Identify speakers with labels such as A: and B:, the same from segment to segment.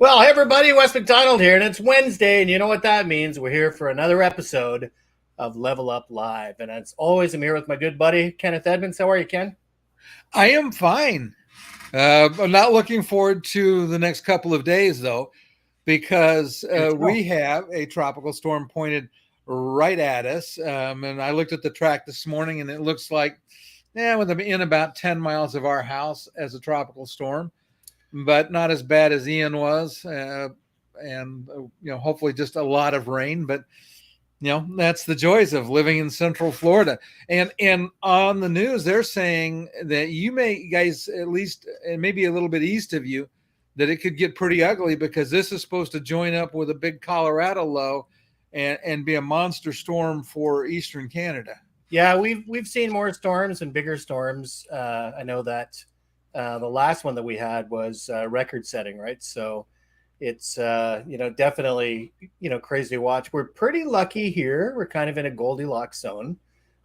A: Well, hey everybody, Wes McDonald here, and it's Wednesday, and you know what that means. We're here for another episode of Level Up Live. And as always, I'm here with my good buddy, Kenneth Edmonds. How are you, Ken?
B: I am fine. I'm not looking forward to the next couple of days, though, because we have a tropical storm pointed right at us. And I looked at the track this morning, and it looks like, within about 10 miles of our house as a tropical storm, but not as bad as Ian was. Hopefully just a lot of rain, but that's the joys of living in Central Florida. And on the news, they're saying that you guys, at least, and maybe a little bit east of you, that it could get pretty ugly because this is supposed to join up with a big Colorado low and be a monster storm for Eastern Canada.
A: Yeah, we've seen more storms and bigger storms. I know that the last one that we had was record setting, right? So it's definitely crazy to watch. We're pretty lucky here. We're kind of in a Goldilocks zone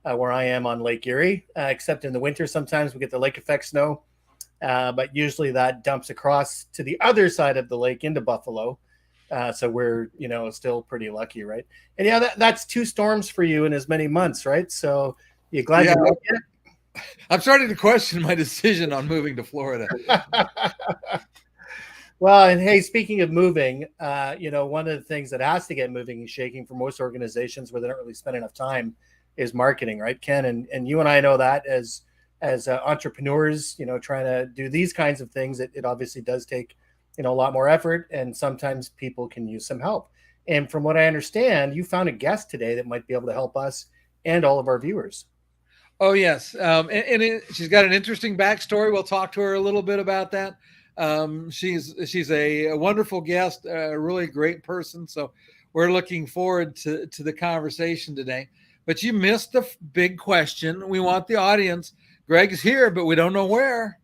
A: where I am on Lake Erie, except in the winter sometimes we get the lake effect snow, but usually that dumps across to the other side of the lake into Buffalo. So we're still pretty lucky, right? And yeah, that's two storms for you in as many months, right? So you glad you made it?
B: I'm starting to question my decision on moving to Florida.
A: Well, and hey, speaking of moving, one of the things that has to get moving and shaking for most organizations where they don't really spend enough time is marketing, right, Ken? And you and I know that as entrepreneurs, trying to do these kinds of things, it obviously does take, a lot more effort, and sometimes people can use some help. And from what I understand, you found a guest today that might be able to help us and all of our viewers.
B: Oh, yes. She's got an interesting backstory. We'll talk to her a little bit about that. She's a wonderful guest, a really great person. So we're looking forward to the conversation today. But you missed the big question. We want the audience. Greg's here, but we don't know where.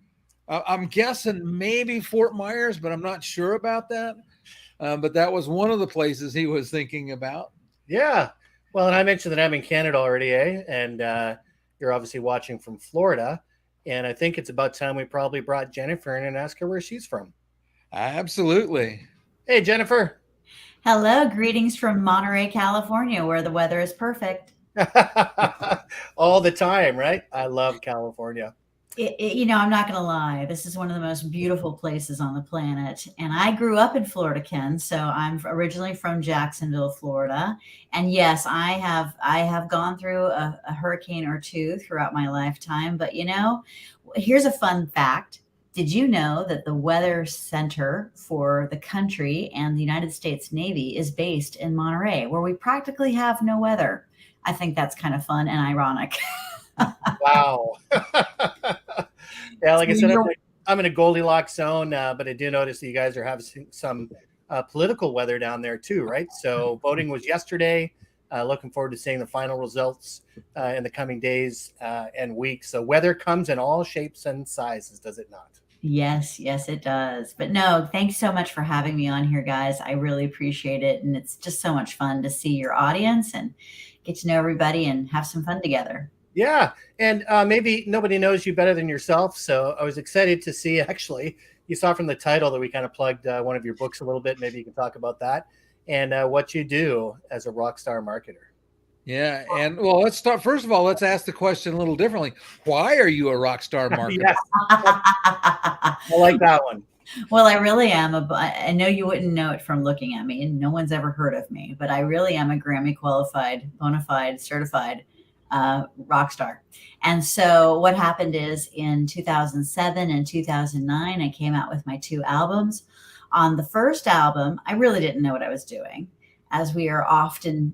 B: I'm guessing maybe Fort Myers, but I'm not sure about that. But that was one of the places he was thinking about.
A: Yeah. Well, and I mentioned that I'm in Canada already, And you're obviously watching from Florida. And I think it's about time we probably brought Jennifer in and asked her where she's from.
B: Absolutely.
A: Hey, Jennifer.
C: Hello. Greetings from Monterey, California, where the weather is perfect.
A: All the time, right? I love California.
C: I'm not going to lie. This is one of the most beautiful places on the planet. And I grew up in Florida, Ken. So I'm originally from Jacksonville, Florida. And yes, I have gone through a hurricane or two throughout my lifetime. But, here's a fun fact. Did you know that the weather center for the country and the United States Navy is based in Monterey, where we practically have no weather? I think that's kind of fun and ironic.
A: Wow. Yeah, like I said, I'm in a Goldilocks zone, but I do notice that you guys are having some political weather down there too, right? So voting was yesterday. Looking forward to seeing the final results in the coming days and weeks. So weather comes in all shapes and sizes, does it not?
C: Yes, it does. But no, thanks so much for having me on here, guys. I really appreciate it. And it's just so much fun to see your audience and get to know everybody and have some fun together.
A: Yeah, and maybe nobody knows you better than yourself, so I was excited to see, actually, you saw from the title that we kind of plugged one of your books a little bit. Maybe you can talk about that and what you do as a rock star marketer.
B: Yeah, and well, let's start. First of all, let's ask the question a little differently. Why are you a rock star marketer?
A: Yes. I like that one.
C: Well, I really am. I know you wouldn't know it from looking at me, and no one's ever heard of me, but I really am a Grammy-qualified, bona fide, certified rock star. And so what happened is in 2007 and 2009, I came out with my two albums. On the first album, I really didn't know what I was doing, as we are often,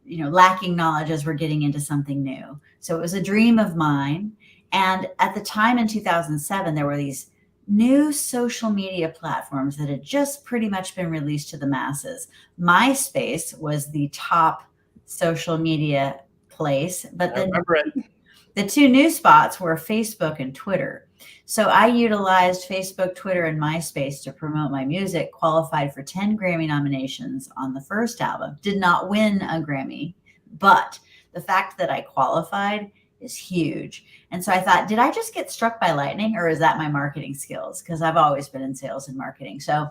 C: lacking knowledge as we're getting into something new. So it was a dream of mine. And at the time in 2007, there were these new social media platforms that had just pretty much been released to the masses. MySpace was the top social media place, but the two new spots were Facebook and Twitter. So I utilized Facebook, Twitter, and MySpace to promote my music, qualified for 10 Grammy nominations on the first album. Did not win a Grammy, but the fact that I qualified is huge. And so I thought, did I just get struck by lightning, or is that my marketing skills? Because I've always been in sales and marketing. So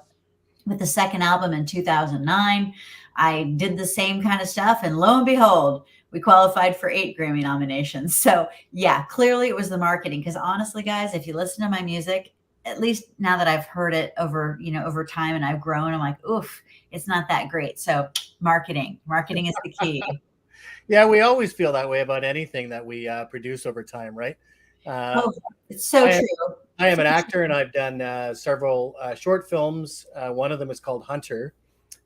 C: with the second album in 2009. I did the same kind of stuff, and lo and behold, we qualified for 8 Grammy nominations. So yeah, clearly it was the marketing. Because honestly, guys, if you listen to my music, at least now that I've heard it over, over time and I've grown, I'm like, oof, it's not that great. So marketing is the key.
A: Yeah, we always feel that way about anything that we produce over time, right?
C: Oh, it's so
A: I,
C: true.
A: I am an actor, and I've done several short films. One of them is called Hunter,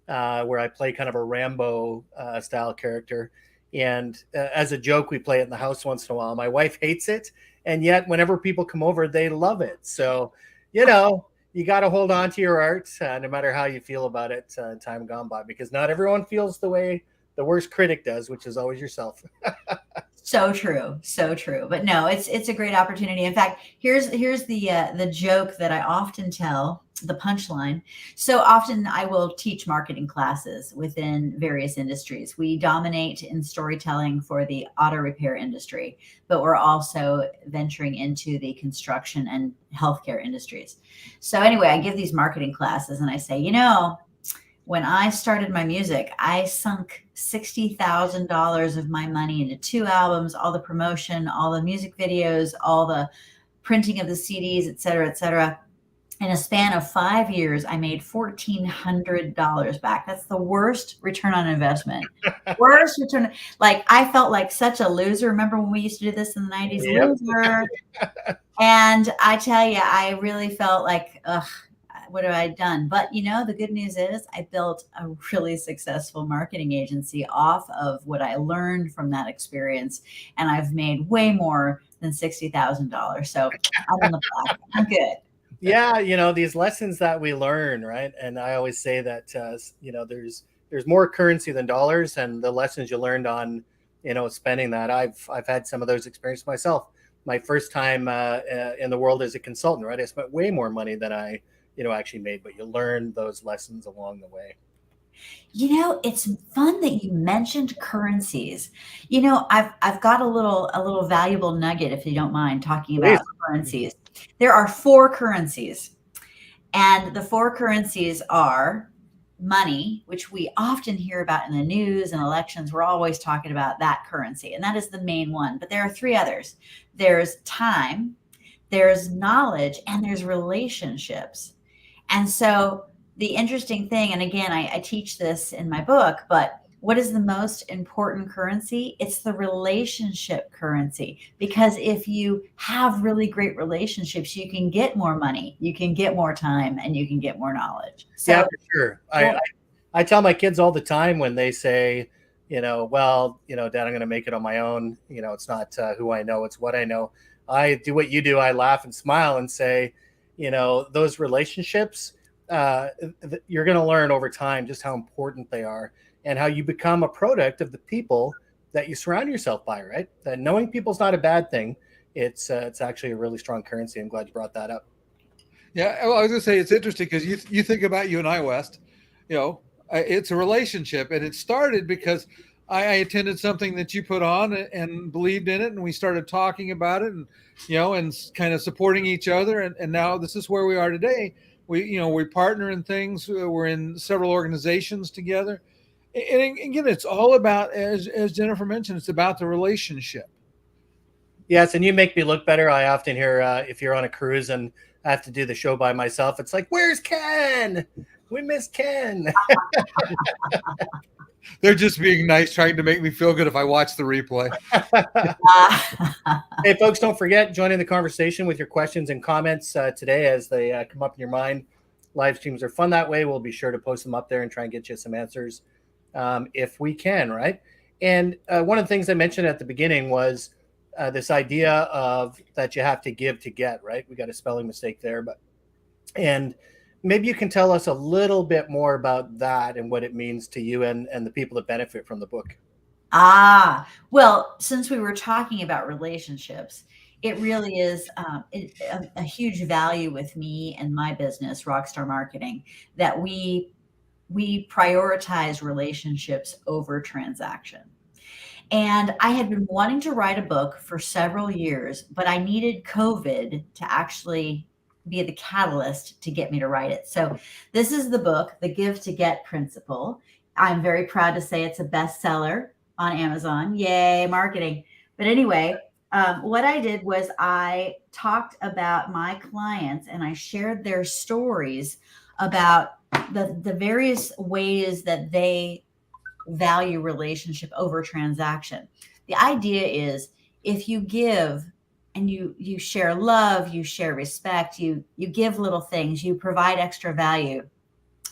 A: where I play kind of a Rambo style character. And as a joke, we play it in the house once in a while. My wife hates it, and yet whenever people come over, they love it. So, you got to hold on to your art, no matter how you feel about it in time gone by, because not everyone feels the way the worst critic does, which is always yourself.
C: So true, so true. But no, it's a great opportunity. In fact, here's the joke that I often tell, the punchline. So often I will teach marketing classes within various industries. We dominate in storytelling for the auto repair industry, but we're also venturing into the construction and healthcare industries. So anyway, I give these marketing classes and I say, when I started my music, I sunk $60,000 of my money into 2 albums, all the promotion, all the music videos, all the printing of the CDs, et cetera, et cetera. In a span of 5 years, I made $1,400 back. That's the worst return on investment. Worst return. Like, I felt like such a loser. Remember when we used to do this in the 90s?
A: Yep.
C: Loser. And I tell you, I really felt like, ugh, what have I done? But the good news is I built a really successful marketing agency off of what I learned from that experience. And I've made way more than $60,000. So I'm in the black. I'm good.
A: Yeah, these lessons that we learn, right? And I always say that there's more currency than dollars, and the lessons you learned on spending that. I've had some of those experiences myself. My first time in the world as a consultant, right? I spent way more money than I actually made, but you learn those lessons along the way.
C: It's fun that you mentioned currencies. I've got a little valuable nugget, if you don't mind talking about currencies. There are 4 currencies, and the 4 currencies are money, which we often hear about in the news and elections. We're always talking about that currency, and that is the main one. But there are 3 others. There's time, there's knowledge, and there's relationships. And so the interesting thing, and again, I teach this in my book, but what is the most important currency? It's the relationship currency. Because if you have really great relationships, you can get more money, you can get more time, and you can get more knowledge. So,
A: yeah, for sure. I tell my kids all the time when they say, Dad, I'm going to make it on my own. It's not who I know, it's what I know. I do what you do. I laugh and smile and say, those relationships, you're going to learn over time just how important they are, and how you become a product of the people that you surround yourself by, right? That knowing people's not a bad thing. It's actually a really strong currency. I'm glad you brought that up.
B: Yeah, well, I was going to say it's interesting because you think about you and I, West, it's a relationship, and it started because I attended something that you put on and believed in it, and we started talking about it, and and kind of supporting each other, and now this is where we are today. We partner in things. We're in several organizations together, and again, it's all about, as Jennifer mentioned, it's about the relationship.
A: Yes, and you make me look better. I often hear if you're on a cruise and I have to do the show by myself, it's like, where's Ken? We miss Ken.
B: They're just being nice, trying to make me feel good if I watch the replay.
A: Hey, folks, don't forget, joining the conversation with your questions and comments today as they come up in your mind. Live streams are fun that way. We'll be sure to post them up there and try and get you some answers if we can, right? And one of the things I mentioned at the beginning was this idea of that you have to give to get, right? We got a spelling mistake there, and maybe you can tell us a little bit more about that and what it means to you and the people that benefit from the book.
C: Well, since we were talking about relationships, it really is a huge value with me and my business, Rockstar Marketing, that we prioritize relationships over transaction. And I had been wanting to write a book for several years, but I needed COVID to actually be the catalyst to get me to write it. So this is the book, The Give to Get Principle. I'm very proud to say it's a bestseller on Amazon. Yay, marketing. But anyway, what I did was I talked about my clients and I shared their stories about the various ways that they value relationship over transaction. The idea is if you give and you share love, you share respect, you give little things, you provide extra value,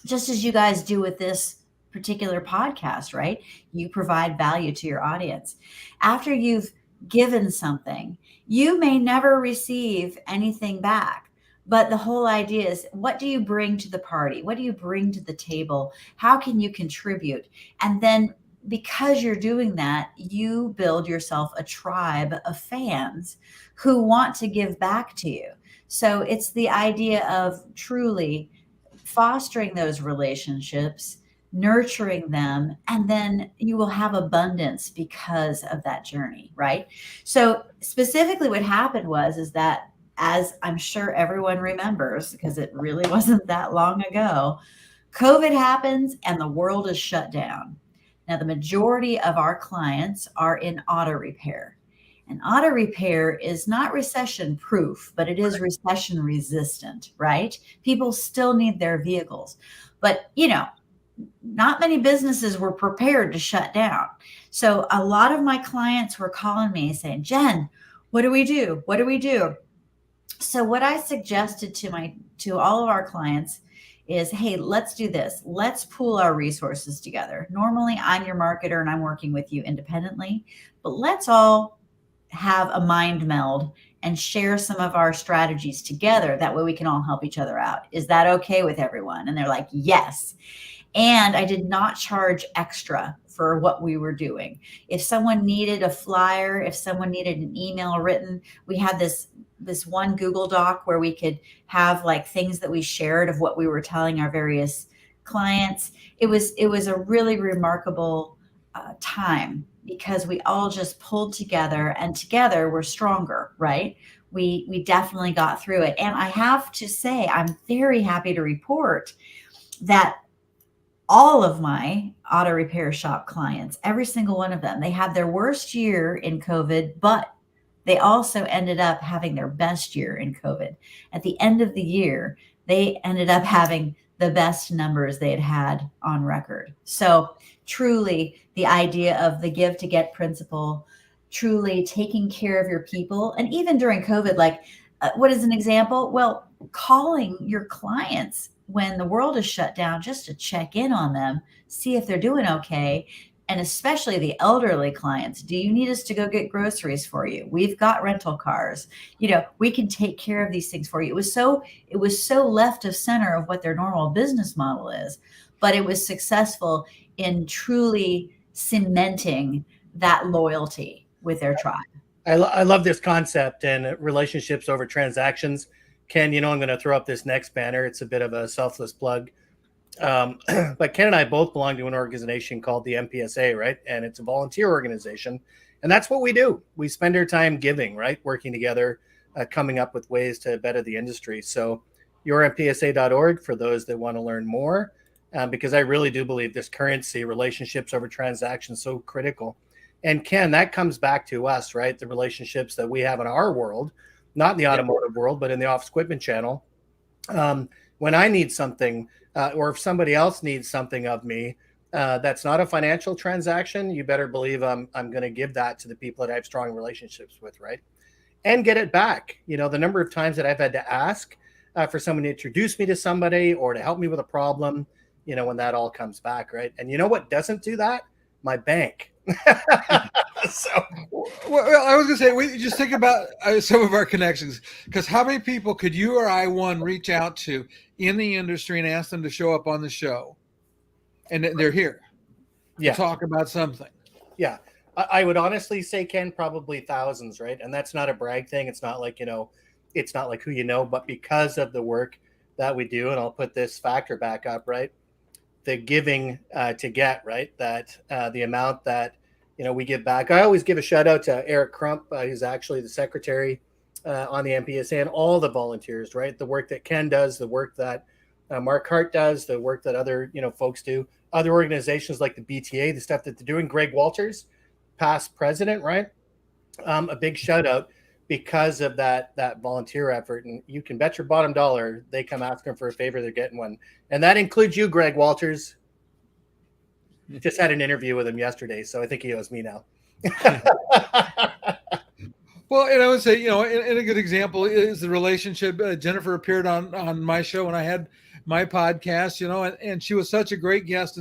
C: just as you guys do with this particular podcast, right? You provide value to your audience. After you've given something, you may never receive anything back. But the whole idea is, what do you bring to the party? What do you bring to the table? How can you contribute? And then because you're doing that, you build yourself a tribe of fans who want to give back to you. So it's the idea of truly fostering those relationships, nurturing them, and then you will have abundance because of that journey, right? So specifically what happened is that, as I'm sure everyone remembers, because it really wasn't that long ago, COVID happens and the world is shut down. Now, the majority of our clients are in auto repair. And auto repair is not recession proof, but it is recession resistant, right? People still need their vehicles. But, not many businesses were prepared to shut down. So a lot of my clients were calling me saying, Jen, what do we do? What do we do? So what I suggested to all of our clients is, hey, let's do this. Let's pool our resources together. Normally I'm your marketer and I'm working with you independently, but let's all have a mind meld and share some of our strategies together. That way we can all help each other out. Is that okay with everyone? And they're like, yes. And I did not charge extra for what we were doing. If someone needed a flyer, if someone needed an email written, we had this one Google Doc where we could have like things that we shared of what we were telling our various clients. It was a really remarkable time, because we all just pulled together, and together we're stronger, right? We definitely got through it. And I have to say, I'm very happy to report that all of my auto repair shop clients, every single one of them, they had their worst year in COVID, but they also ended up having their best year in COVID. At the end of the year, they ended up having the best numbers they had on record. So truly the idea of the give to get principle, truly taking care of your people. And even during COVID, like what is an example? Well, calling your clients when the world is shut down just to check in on them, see if they're doing okay. And especially the elderly clients. Do you need us to go get groceries for you? We've got rental cars. We can take care of these things for you. It was so left of center of what their normal business model is, but it was successful in truly cementing that loyalty with their tribe.
A: I love this concept and relationships over transactions. Ken, I'm going to throw up this next banner. It's a bit of a selfless plug. But Ken and I both belong to an organization called the MPSA, right? And it's a volunteer organization. And that's what we do. We spend our time giving, right? Working together, coming up with ways to better the industry. So yourmpsa.org for those that want to learn more, because I really do believe this currency, relationships over transactions, so critical. And Ken, that comes back to us, right? The relationships that we have in our world, not in the automotive world, but in the office equipment channel. When I need something, or if somebody else needs something of me, that's not a financial transaction, you better believe I'm going to give that to the people that I have strong relationships with, right? And get it back. The number of times that I've had to ask for someone to introduce me to somebody or to help me with a problem, when that all comes back, right? And you know what doesn't do that? My bank. So,
B: well, I was gonna say, we just think about some of our connections, because how many people could you or I reach out to in the industry and ask them to show up on the show, and they're here to talk about something?
A: Yeah, I would honestly say, Ken, probably thousands, right? And that's not a brag thing. It's not like it's not like who but because of the work that we do, and I'll put this factor back up, right? The giving to get, right? That the amount that we give back. I always give a shout out to Eric Crump, who's actually the secretary on the MPSA, and all the volunteers, right? The work that Ken does, the work that Mark Hart does, the work that other folks do, other organizations like the BTA, the stuff that they're doing. Greg Walters, past president, right? A big shout out because of that volunteer effort. And you can bet your bottom dollar they come asking for a favor, they're getting one. And that includes you, Greg Walters. Just had an interview with him yesterday, so I think he owes me now.
B: Well, and I would say, and a good example is the relationship. Jennifer appeared on my show when I had my podcast, and she was such a great guest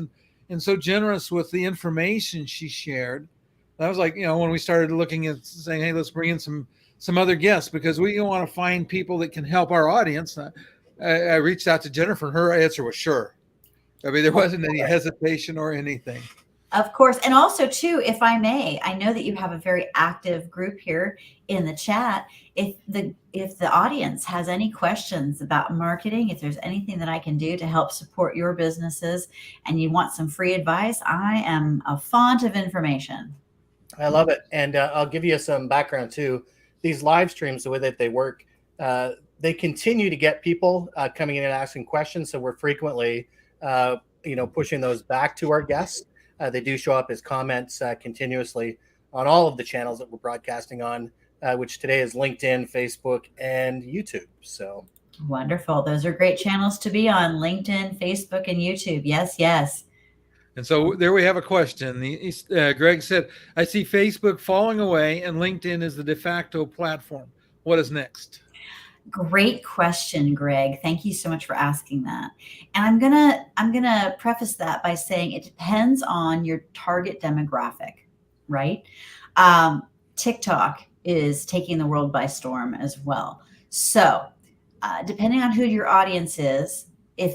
B: and so generous with the information she shared. That was like, when we started looking at saying, hey, let's bring in some other guests because we want to find people that can help our audience. I reached out to Jennifer and her answer was sure. I mean, there wasn't any hesitation or anything.
C: Of course. And also, too, if I may, I know that you have a very active group here in the chat. If the audience has any questions about marketing, if there's anything that I can do to help support your businesses and you want some free advice, I am a font of information.
A: I love it. And I'll give you some background, too. These live streams, the way that they work, they continue to get people coming in and asking questions. So we're frequently, pushing those back to our guests. They do show up as comments continuously on all of the channels that we're broadcasting on, which today is LinkedIn, Facebook, and YouTube. So
C: wonderful. Those are great channels to be on: LinkedIn, Facebook, and YouTube. Yes, yes.
B: And so there we have a question. Greg said, I see Facebook falling away and LinkedIn is the de facto platform. What is next?
C: Great question, Greg. Thank you so much for asking that. And I'm gonna preface that by saying it depends on your target demographic, right? TikTok is taking the world by storm as well. So depending on who your audience is,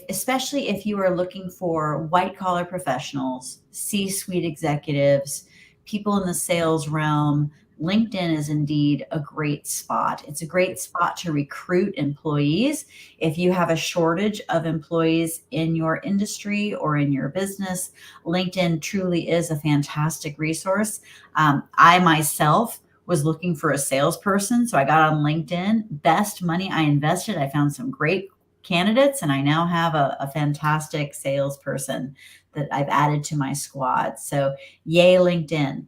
C: especially if you are looking for white collar professionals, C-suite executives, people in the sales realm, LinkedIn is indeed a great spot. It's a great spot to recruit employees. If you have a shortage of employees in your industry or in your business, LinkedIn truly is a fantastic resource. I myself was looking for a salesperson, so I got on LinkedIn. Best money I invested. I found some great candidates, and I now have a fantastic salesperson that I've added to my squad. So yay, LinkedIn.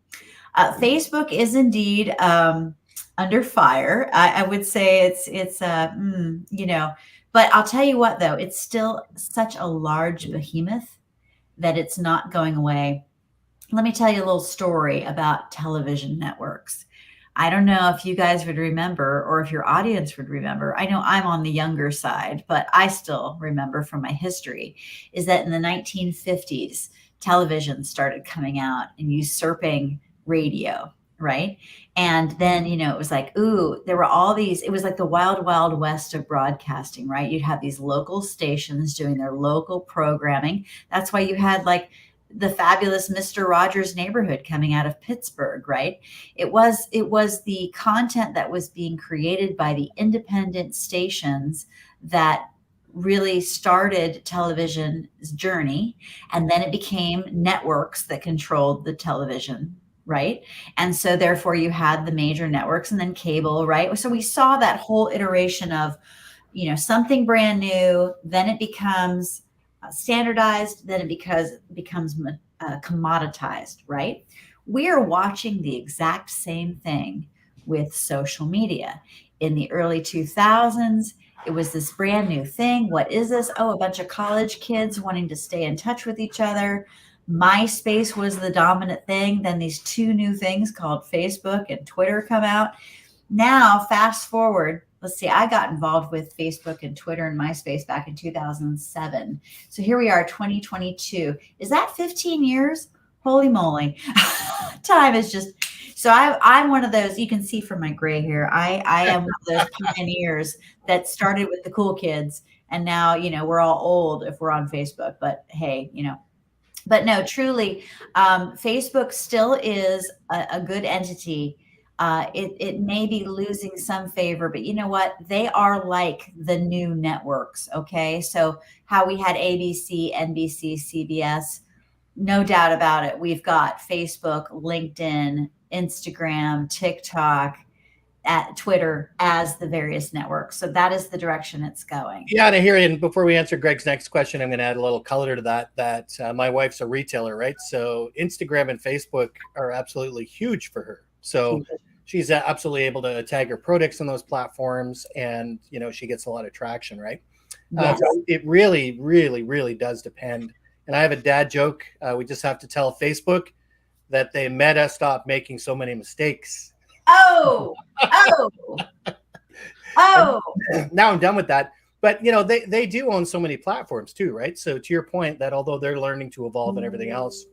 C: Facebook is indeed under fire. I would say it's but I'll tell you what, though, it's still such a large behemoth that it's not going away. Let me tell you a little story about television networks. I don't know if you guys would remember or if your audience would remember. I know I'm on the younger side, but I still remember from my history is that in the 1950s, television started coming out and usurping radio, right? And then, it was like, there were all these, it was like the wild, wild west of broadcasting, right? You'd have these local stations doing their local programming. That's why you had like the fabulous Mr. Rogers' Neighborhood coming out of Pittsburgh, right? It was the content that was being created by the independent stations that really started television's journey. And then it became networks that controlled the television, right? And so therefore you had the major networks and then cable, right? So we saw that whole iteration of, something brand new, then it becomes standardized, then it becomes commoditized, right? We are watching the exact same thing with social media. In the early 2000s, it was this brand new thing. What is this? Oh, a bunch of college kids wanting to stay in touch with each other. MySpace was the dominant thing. Then these two new things called Facebook and Twitter come out. Now, fast forward, let's see, I got involved with Facebook and Twitter and MySpace back in 2007. So here we are, 2022. Is that 15 years? Holy moly. Time is just, so I'm one of those, you can see from my gray hair, I am one of those pioneers that started with the cool kids. And now, we're all old if we're on Facebook, but hey, but no, truly, Facebook still is a good entity. It may be losing some favor, but you know what? They are like the new networks. Okay. So how we had ABC, NBC, CBS, no doubt about it. We've got Facebook, LinkedIn, Instagram, TikTok, at Twitter as the various networks. So that is the direction it's going.
A: Yeah, and I hear it. And before we answer Greg's next question, I'm going to add a little color to that. My wife's a retailer, right? So Instagram and Facebook are absolutely huge for her. So she's absolutely able to tag her products on those platforms, and she gets a lot of traction, right?
C: Yes.
A: So it really, really, really does depend. And I have a dad joke. We just have to tell Facebook that they meta stop making so many mistakes.
C: Oh.
A: Now I'm done with that. But they do own so many platforms too, right? So to your point, that although they're learning to evolve and everything else,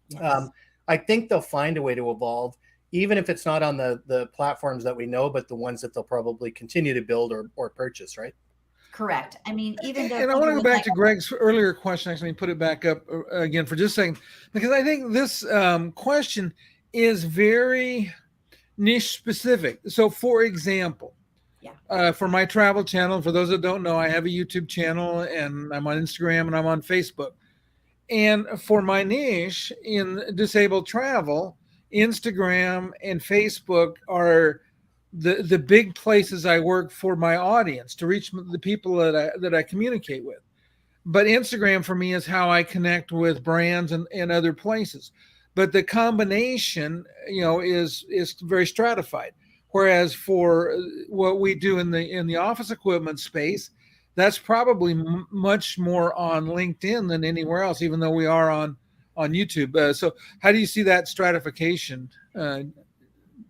A: yes. I think they'll find a way to evolve, even if it's not on the platforms that we know, but the ones that they'll probably continue to build or purchase, right?
C: Correct. I mean, even though,
B: and I want to go back to Greg's earlier question, actually, put it back up again for just a second, because I think this question is very niche specific. So, for example, for my travel channel, for those that don't know, I have a YouTube channel, and I'm on Instagram, and I'm on Facebook. And for my niche in disabled travel, Instagram and Facebook are the big places I work for my audience, to reach the people that I communicate with. But Instagram for me is how I connect with brands and other places. But the combination, is very stratified. Whereas for what we do in the office equipment space, that's probably much more on LinkedIn than anywhere else, even though we are on YouTube. So how do you see that stratification,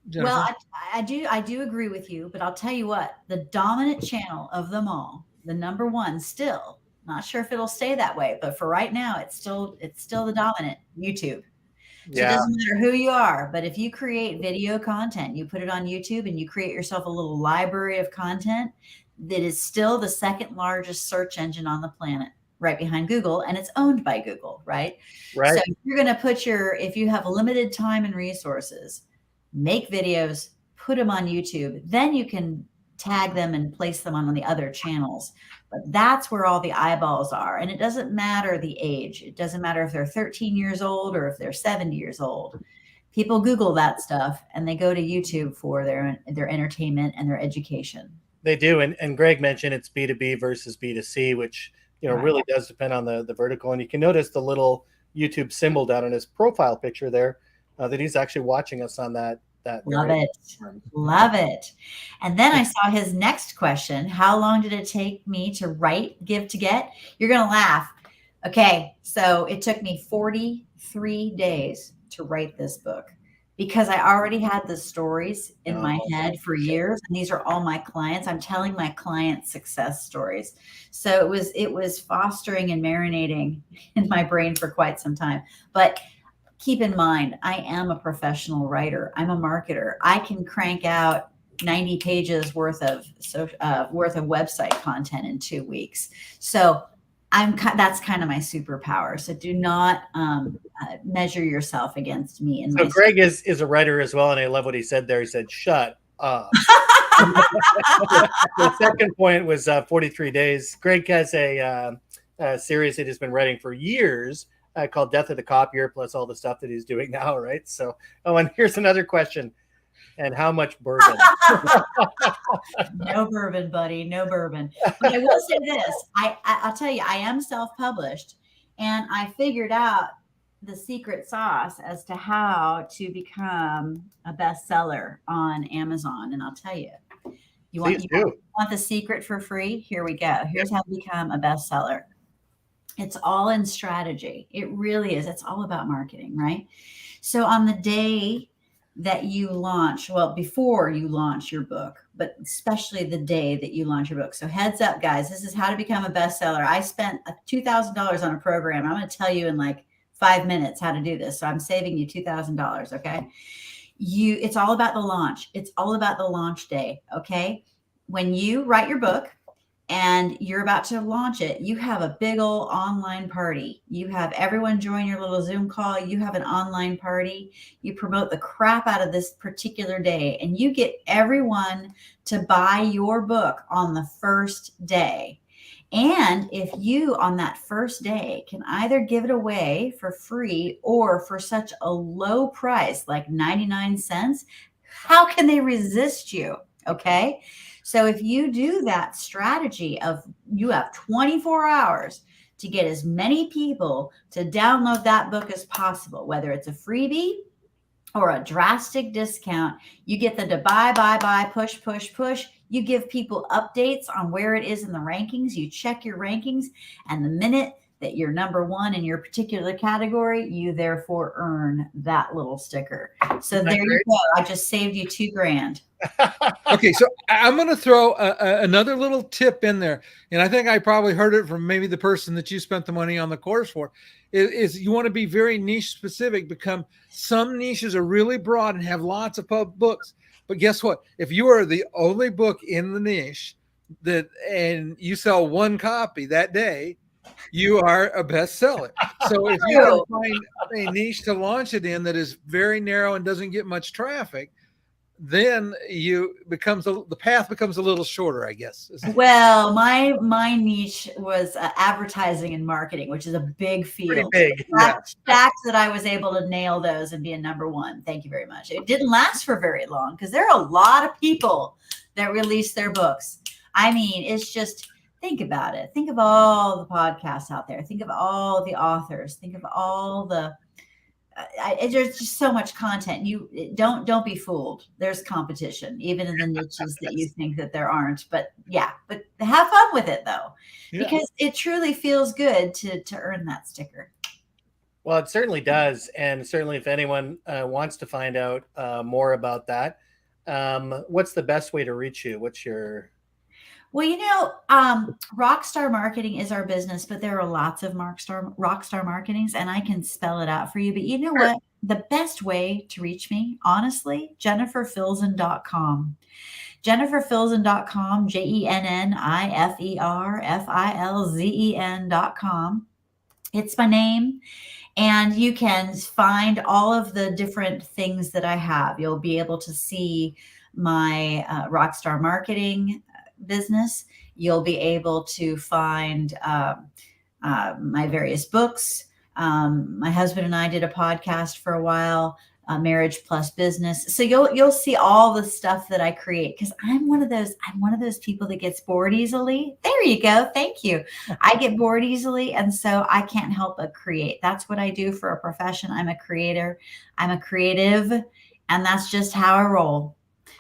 B: Jennifer?
C: Well, I do agree with you, but I'll tell you what, the dominant channel of them all, the number one, still not sure if it'll stay that way, but for right now, it's still the dominant, YouTube. So it doesn't matter who you are, but if you create video content, you put it on YouTube and you create yourself a little library of content, that is still the second largest search engine on the planet, right behind Google, and it's owned by Google, right?
A: Right.
C: So if you're going to if you have limited time and resources, make videos, put them on YouTube, then you can tag them and place them on the other channels. But that's where all the eyeballs are. And it doesn't matter the age. It doesn't matter if they're 13 years old or if they're 70 years old. People Google that stuff and they go to YouTube for their entertainment and their education.
A: They do. And Greg mentioned it's B2B versus B2C, which, really does depend on the vertical. And you can notice the little YouTube symbol down on his profile picture there, that he's actually watching us on that.
C: Love it. And then I saw his next question. How long did it take me to write Give to Get? You're going to laugh. Okay. So it took me 43 days to write this book, because I already had the stories in my head for years. And these are all my clients. I'm telling my clients' success stories. So it was fostering and marinating in my brain for quite some time. But keep in mind, I am a professional writer. I'm a marketer. I can crank out 90 pages worth of website content in 2 weeks. So that's kind of my superpower. So do not measure yourself against me.
A: So Greg is a writer as well, and I love what he said there. He said, "Shut up." The second point was 43 days. Greg has a series that he's been writing for years, called Death of the Copier, plus all the stuff that he's doing now, right? So, and here's another question. And how much bourbon?
C: No bourbon, buddy. No bourbon. But I will say this. I'll tell you, I am self-published, and I figured out the secret sauce as to how to become a bestseller on Amazon. And I'll tell you, you want the secret for free? Here we go. Here's how to become a bestseller. It's all in strategy. It really is. It's all about marketing, right? So on the day that you launch, well, before you launch your book, but especially the day that you launch your book. So heads up, guys, this is how to become a bestseller. I spent $2,000 on a program. I'm going to tell you in like 5 minutes how to do this. So I'm saving you $2,000. Okay. It's all about the launch. It's all about the launch day. Okay. When you write your book and you're about to launch it, you have a big old online party. You have everyone join your little Zoom call. You have an online party. You promote the crap out of this particular day, and you get everyone to buy your book on the first day. And if you, on that first day, can either give it away for free or for such a low price, like 99 cents, How can they resist you? Okay. So if you do that strategy of you have 24 hours to get as many people to download that book as possible, whether it's a freebie or a drastic discount, you get them to buy, push, push, push. You give people updates on where it is in the rankings. You check your rankings, and the minute that you're number one in your particular category, you therefore earn that little sticker. So there you go. I just saved you $2,000.
B: Okay, so I'm going to throw another little tip in there, and I think I probably heard it from maybe the person that you spent the money on the course for. Is you want to be very niche specific. Some niches are really broad and have lots of books, but guess what? If you are the only book in the niche and you sell one copy that day, you are a bestseller. So if you can find a niche to launch it in that is very narrow and doesn't get much traffic, then the path becomes a little shorter, I guess.
C: Well, my niche was advertising and marketing, which is a big field.
A: Pretty big.
C: Facts that I was able to nail those and be a number one. Thank you very much. It didn't last for very long because there are a lot of people that release their books. I mean, it's just, think about it. Think of all the podcasts out there. Think of all the authors. Think of all the there's just so much content. You don't be fooled. There's competition, even in the niches that you think that there aren't. But have fun with it though, because it truly feels good to earn that sticker.
A: Well, it certainly does, and certainly if anyone wants to find out more about that, what's the best way to reach you? What's your
C: Well, Rockstar Marketing is our business, but there are lots of Rockstar Marketings, and I can spell it out for you. But you know what? The best way to reach me, honestly, JenniferFilzen.com. JenniferFilzen.com, JenniferFilzen.com. It's my name. And you can find all of the different things that I have. You'll be able to see my Rockstar Marketing business. You'll be able to find my various books. My husband and I did a podcast for a while, Marriage Plus Business. So you'll see all the stuff that I create, because I'm one of those people that gets bored easily. There you go. Thank you. I get bored easily, and so I can't help but create. That's what I do for a profession. I'm a creator. I'm a creative, and that's just how I roll.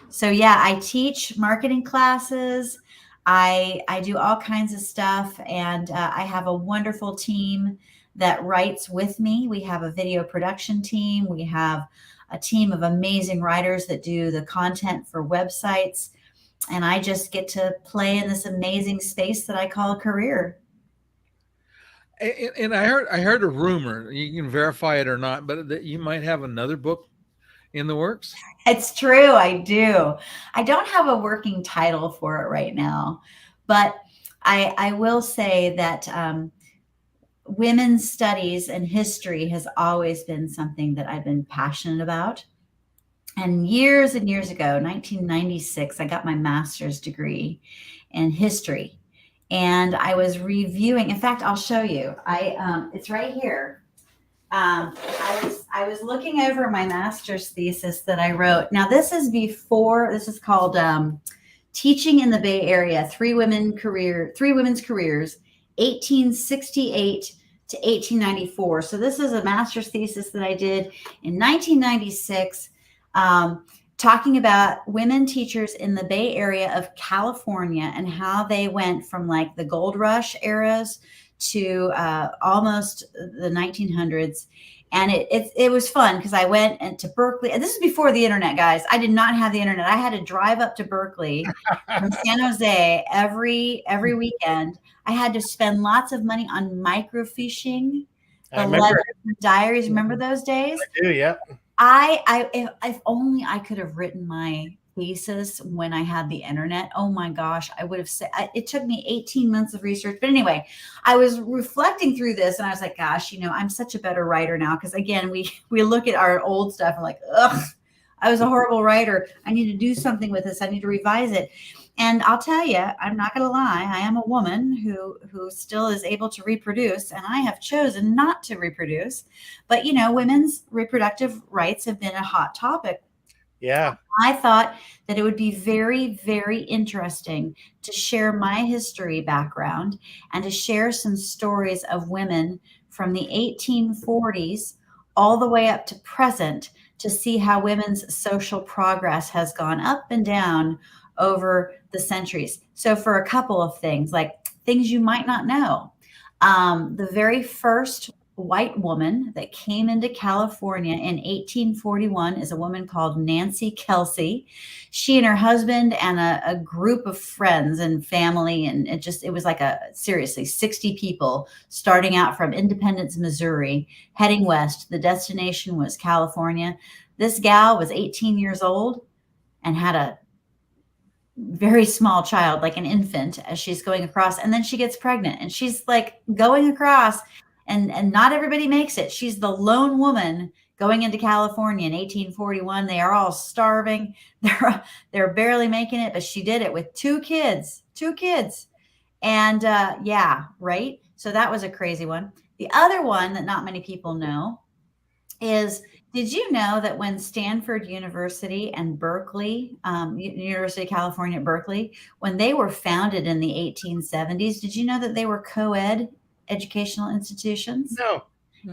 C: So I teach marketing classes. I do all kinds of stuff, and I have a wonderful team that writes with me. We have a video production team. We have a team of amazing writers that do the content for websites, and I just get to play in this amazing space that I call a career.
B: And I heard a rumor. You can verify it or not, but that you might have another book in the works.
C: It's true. I do. I don't have a working title for it right now, but I will say that women's studies and history has always been something that I've been passionate about. And years ago, 1996, I got my master's degree in history, and I was reviewing. In fact, I'll show you. It's right here. I was looking over my master's thesis that I wrote. Now, this is called Teaching in the Bay Area, Three Women's Careers, 1868 to 1894. So this is a master's thesis that I did in 1996, talking about women teachers in the Bay Area of California and how they went from like the gold rush eras to almost the 1900s. And it was fun because I went to Berkeley. And this is before the internet, guys. I did not have the internet. I had to drive up to Berkeley from San Jose every weekend. I had to spend lots of money on microfiching the letters and diaries. Remember those days?
A: I do, yeah.
C: If only I could have written my thesis when I had the internet. Oh my gosh, I would have said it took me 18 months of research. But anyway, I was reflecting through this and I was like, gosh, I'm such a better writer now. Because again, we look at our old stuff and like, ugh, I was a horrible writer. I need to do something with this. I need to revise it. And I'll tell you, I'm not going to lie. I am a woman who still is able to reproduce, and I have chosen not to reproduce. But, women's reproductive rights have been a hot topic
A: Yeah.
C: I thought that it would be very, very interesting to share my history background and to share some stories of women from the 1840s all the way up to present, to see how women's social progress has gone up and down over the centuries. So, for a couple of things, like things you might not know, the very first white woman that came into California in 1841 is a woman called Nancy Kelsey. She and her husband and a group of friends and family, and it was like seriously 60 people starting out from Independence, Missouri, heading west. The destination was California. This gal was 18 years old and had a very small child, like an infant, as she's going across, and then she gets pregnant, and she's like going across, and not everybody makes it. She's the lone woman going into California in 1841. They are all starving. They're barely making it, but she did it with two kids. And yeah, right. So that was a crazy one. The other one that not many people know is, did you know that when Stanford University and Berkeley, University of California at Berkeley, when they were founded in the 1870s, did you know that they were co-ed educational institutions?
A: No.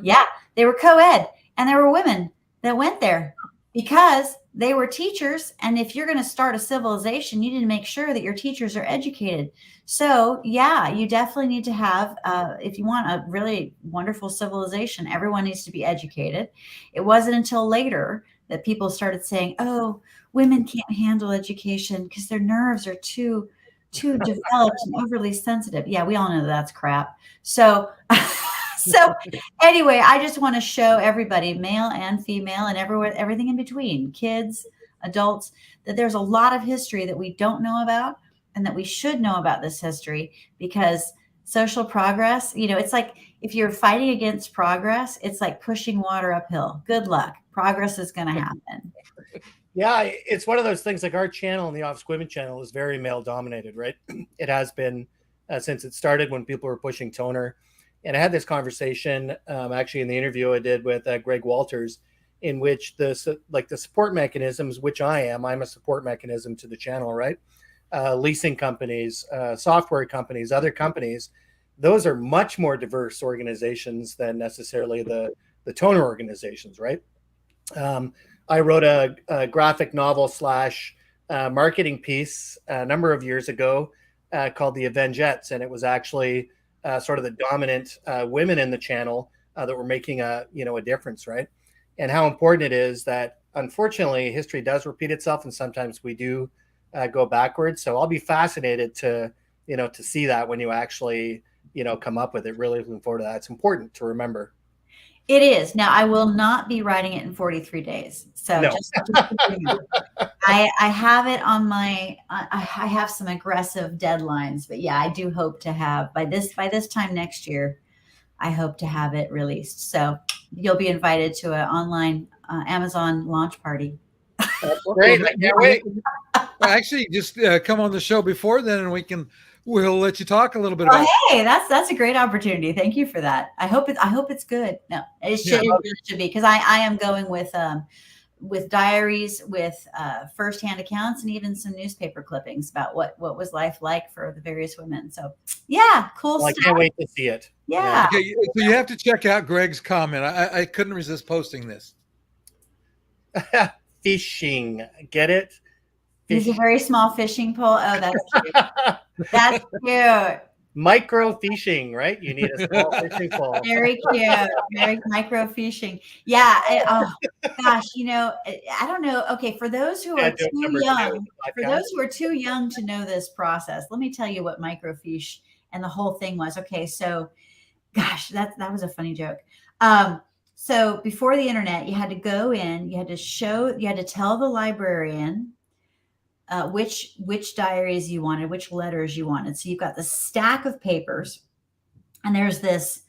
C: Yeah, they were co-ed, and there were women that went there because they were teachers. And if you're going to start a civilization, you need to make sure that your teachers are educated. So yeah, you definitely need to have, if you want a really wonderful civilization, everyone needs to be educated. It wasn't until later that people started saying, oh, women can't handle education because their nerves are too developed and overly sensitive. Yeah, we all know that's crap. So so anyway, I just want to show everybody, male and female and everything in between, kids, adults, that there's a lot of history that we don't know about, and that we should know about this history, because social progress, it's like if you're fighting against progress, it's like pushing water uphill. Good luck. Progress is going to happen.
A: Yeah, it's one of those things, like our channel, the Office Women channel, is very male dominated, right? It has been since it started, when people were pushing toner. And I had this conversation actually in the interview I did with Greg Walters, in which the support mechanisms, which I'm a support mechanism to the channel, right? Leasing companies, software companies, other companies, those are much more diverse organizations than necessarily the toner organizations, right? I wrote a graphic novel / marketing piece a number of years ago called The Avengettes, and it was actually sort of the dominant women in the channel that were making a difference, right? And how important it is that, unfortunately, history does repeat itself, and sometimes we do go backwards. So I'll be fascinated to see that when you actually come up with it. Really looking forward to that. It's important to remember.
C: It is. Now, I will not be writing it in 43 days. So
A: No.
C: just I have it on my, I have some aggressive deadlines, but yeah, I do hope to have by this time next year, I hope to have it released. So you'll be invited to an online Amazon launch party.
A: That's great. I can't wait.
B: Actually, just come on the show before then, and we'll let you talk a little bit about.
C: Hey, that's a great opportunity. Thank you for that. I hope it's good. No, it should be, because I am going with diaries, with firsthand accounts, and even some newspaper clippings about what was life like for the various women. So yeah, cool
A: Well,
C: stuff.
A: I can't wait to see it.
C: Yeah.
B: Okay, so you have to check out Greg's comment. I couldn't resist posting this.
A: Fishing, get it?
C: He's a very small fishing pole. Oh, that's cute. That's cute.
A: Micro fishing, right? You need a small fishing pole.
C: Very cute. Very micro fishing. Yeah. Oh gosh, I don't know. Okay, for those who are too young to know this process, let me tell you what microfiche and the whole thing was. Okay, so gosh, that was a funny joke. So before the internet, you had to go in, you had to tell the librarian which diaries you wanted, which letters you wanted. So you've got the stack of papers, and there's this,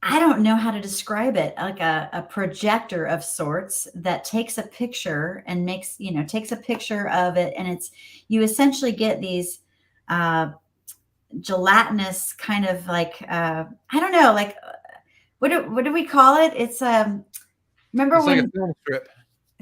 C: I don't know how to describe it, like a projector of sorts that takes a picture and takes a picture of it. And you essentially get these gelatinous kind of like, I don't know, like, what do we call it? It's remember
B: it's
C: when
B: like a film strip.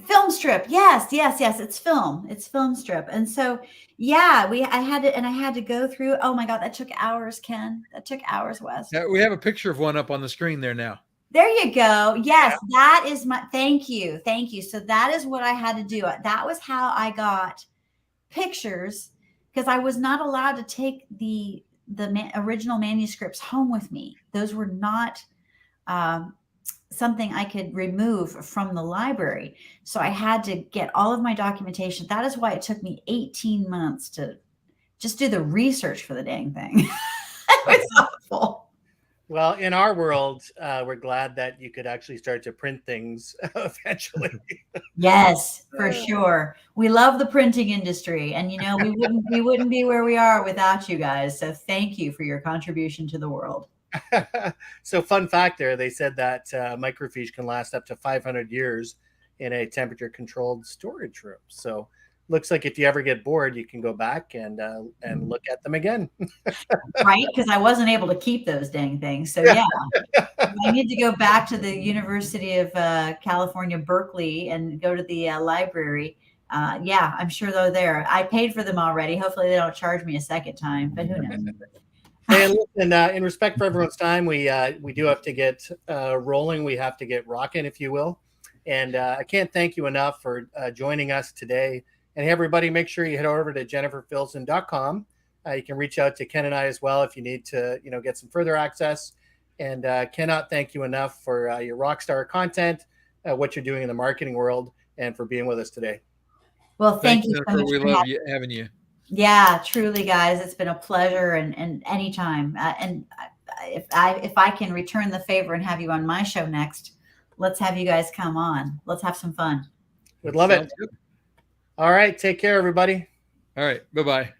C: Film strip. Yes, yes, yes. It's film. It's film strip. And so, yeah, I had to go through. Oh my God, that took hours, Ken. That took hours, Wes.
B: Yeah, we have a picture of one up on the screen there now.
C: There you go. Yes, that is my, thank you. Thank you. So that is what I had to do. That was how I got pictures, because I was not allowed to take the original manuscripts home with me. Those were not something I could remove from the library. So I had to get all of my documentation. That is why it took me 18 months to just do the research for the dang thing. It was awful.
A: Well, in our world, we're glad that you could actually start to print things eventually.
C: Yes, for sure. We love the printing industry, and we wouldn't be where we are without you guys. So thank you for your contribution to the world.
A: So fun fact there, they said that microfiche can last up to 500 years in a temperature controlled storage room. So looks like if you ever get bored, you can go back and look at them again.
C: Right? Because I wasn't able to keep those dang things. So yeah, I need to go back to the University of California, Berkeley, and go to the library. Yeah, I'm sure they're there. I paid for them already. Hopefully they don't charge me a second time, but who knows?
A: And listen, in respect for everyone's time, we do have to get rolling. We have to get rocking, if you will. And I can't thank you enough for joining us today. And hey, everybody, make sure you head over to jenniferfilzen.com. You can reach out to Ken and I as well if you need to, get some further access. And cannot thank you enough for your Rockstar content, what you're doing in the marketing world, and for being with us today.
C: Well, thank you so much.
B: We love having you.
C: Yeah, truly, guys, it's been a pleasure, and anytime. And if I can return the favor and have you on my show next, let's have you guys come on. Let's have some fun.
A: Would love it. Good. All right. Take care, everybody.
B: All right. Bye-bye.